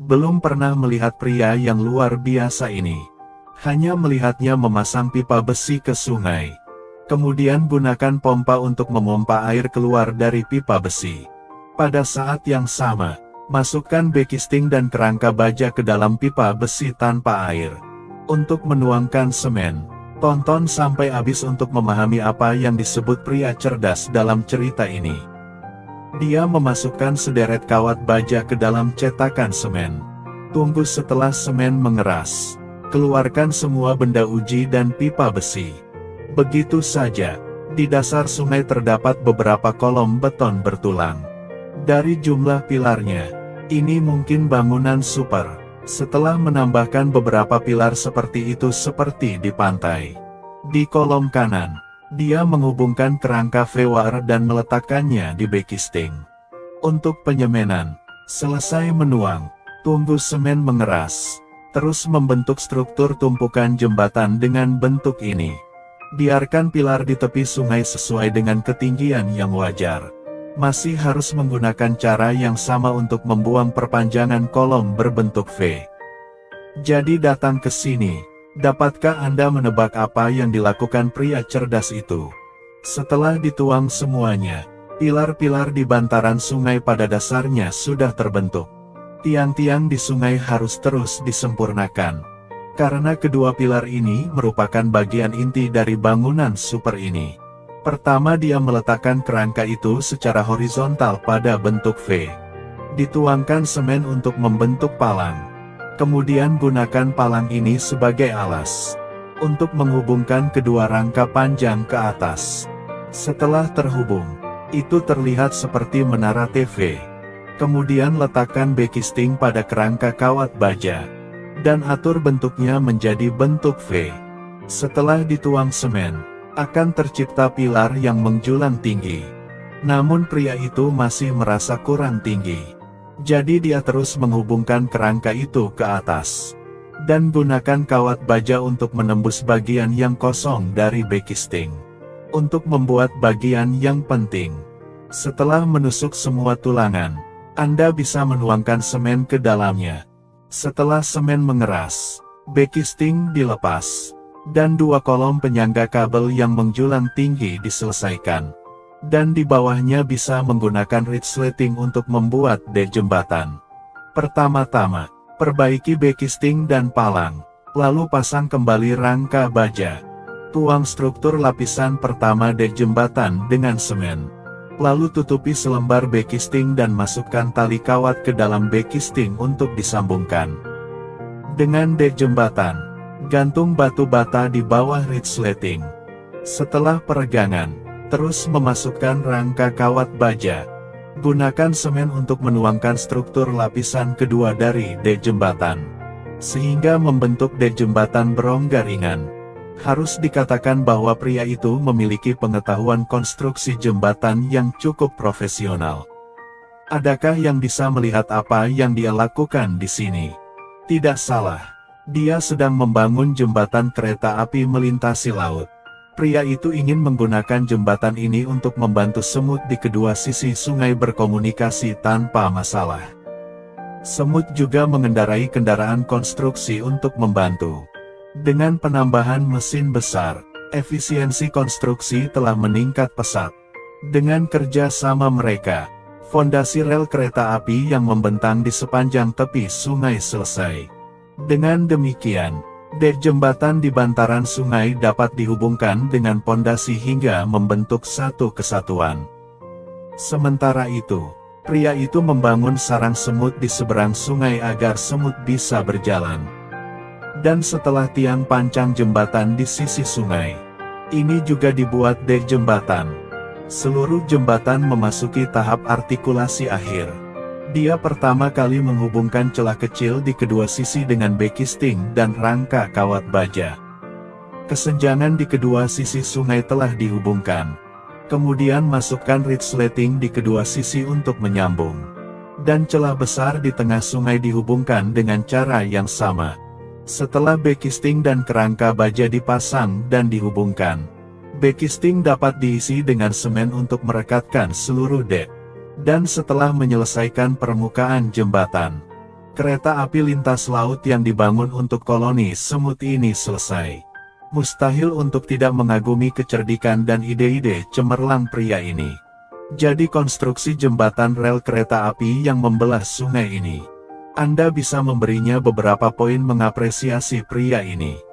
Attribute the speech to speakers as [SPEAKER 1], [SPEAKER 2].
[SPEAKER 1] Belum pernah melihat pria yang luar biasa ini. Hanya melihatnya memasang pipa besi ke sungai. Kemudian gunakan pompa untuk memompa air keluar dari pipa besi. Pada saat yang sama, masukkan bekisting dan kerangka baja ke dalam pipa besi tanpa air. Untuk menuangkan semen, tonton sampai habis untuk memahami apa yang disebut pria cerdas dalam cerita ini. Dia memasukkan sederet kawat baja ke dalam cetakan semen. Tunggu setelah semen mengeras. Keluarkan semua benda uji dan pipa besi. Begitu saja, di dasar sungai terdapat beberapa kolom beton bertulang. Dari jumlah pilarnya, ini mungkin bangunan super. Setelah menambahkan beberapa pilar seperti itu seperti di pantai. Di kolom kanan, dia menghubungkan kerangka VWR dan meletakkannya di bekisting. Untuk penyemenan, selesai menuang, tunggu semen mengeras. Terus membentuk struktur tumpukan jembatan dengan bentuk ini. Biarkan pilar di tepi sungai sesuai dengan ketinggian yang wajar. Masih harus menggunakan cara yang sama untuk membuang perpanjangan kolom berbentuk V. Jadi datang ke sini. Dapatkah Anda menebak apa yang dilakukan pria cerdas itu? Setelah dituang semuanya, pilar-pilar di bantaran sungai pada dasarnya sudah terbentuk. Tiang-tiang di sungai harus terus disempurnakan. Karena kedua pilar ini merupakan bagian inti dari bangunan super ini. Pertama dia meletakkan kerangka itu secara horizontal pada bentuk V. Dituangkan semen untuk membentuk palang. Kemudian gunakan palang ini sebagai alas untuk menghubungkan kedua rangka panjang ke atas. Setelah terhubung, itu terlihat seperti menara TV. Kemudian letakkan bekisting pada kerangka kawat baja dan atur bentuknya menjadi bentuk V. Setelah dituang semen, akan tercipta pilar yang menjulang tinggi. Namun pria itu masih merasa kurang tinggi. Jadi dia terus menghubungkan kerangka itu ke atas. Dan gunakan kawat baja untuk menembus bagian yang kosong dari bekisting. Untuk membuat bagian yang penting. Setelah menusuk semua tulangan, Anda bisa menuangkan semen ke dalamnya. Setelah semen mengeras, bekisting dilepas. Dan dua kolom penyangga kabel yang menjulang tinggi diselesaikan. Dan di bawahnya bisa menggunakan resleting untuk membuat dek jembatan. Pertama-tama, perbaiki bekisting dan palang, lalu pasang kembali rangka baja. Tuang struktur lapisan pertama dek jembatan dengan semen. Lalu tutupi selembar bekisting dan masukkan tali kawat ke dalam bekisting untuk disambungkan. Dengan dek jembatan, gantung batu bata di bawah resleting. Setelah peregangan, terus memasukkan rangka kawat baja. Gunakan semen untuk menuangkan struktur lapisan kedua dari dek jembatan. Sehingga membentuk dek jembatan berongga ringan. Harus dikatakan bahwa pria itu memiliki pengetahuan konstruksi jembatan yang cukup profesional. Adakah yang bisa melihat apa yang dia lakukan di sini? Tidak salah. Dia sedang membangun jembatan kereta api melintasi laut. Pria itu ingin menggunakan jembatan ini untuk membantu semut di kedua sisi sungai berkomunikasi tanpa masalah. Semut juga mengendarai kendaraan konstruksi untuk membantu. Dengan penambahan mesin besar, efisiensi konstruksi telah meningkat pesat. Dengan kerja sama mereka, fondasi rel kereta api yang membentang di sepanjang tepi sungai selesai. Dengan demikian, dek jembatan di bantaran sungai dapat dihubungkan dengan pondasi hingga membentuk satu kesatuan. Sementara itu, pria itu membangun sarang semut di seberang sungai agar semut bisa berjalan. Dan setelah tiang pancang jembatan di sisi sungai, ini juga dibuat dek jembatan. Seluruh jembatan memasuki tahap artikulasi akhir. Dia pertama kali menghubungkan celah kecil di kedua sisi dengan bekisting dan rangka kawat baja. Kesenjangan di kedua sisi sungai telah dihubungkan. Kemudian masukkan resleting di kedua sisi untuk menyambung. Dan celah besar di tengah sungai dihubungkan dengan cara yang sama. Setelah bekisting dan kerangka baja dipasang dan dihubungkan, bekisting dapat diisi dengan semen untuk merekatkan seluruh dek. Dan setelah menyelesaikan permukaan jembatan, Kereta api lintas laut yang dibangun untuk koloni semut ini selesai. Mustahil untuk tidak mengagumi kecerdikan dan ide-ide cemerlang pria ini. Jadi konstruksi jembatan rel kereta api yang membelah sungai ini. Anda bisa memberinya beberapa poin mengapresiasi pria ini.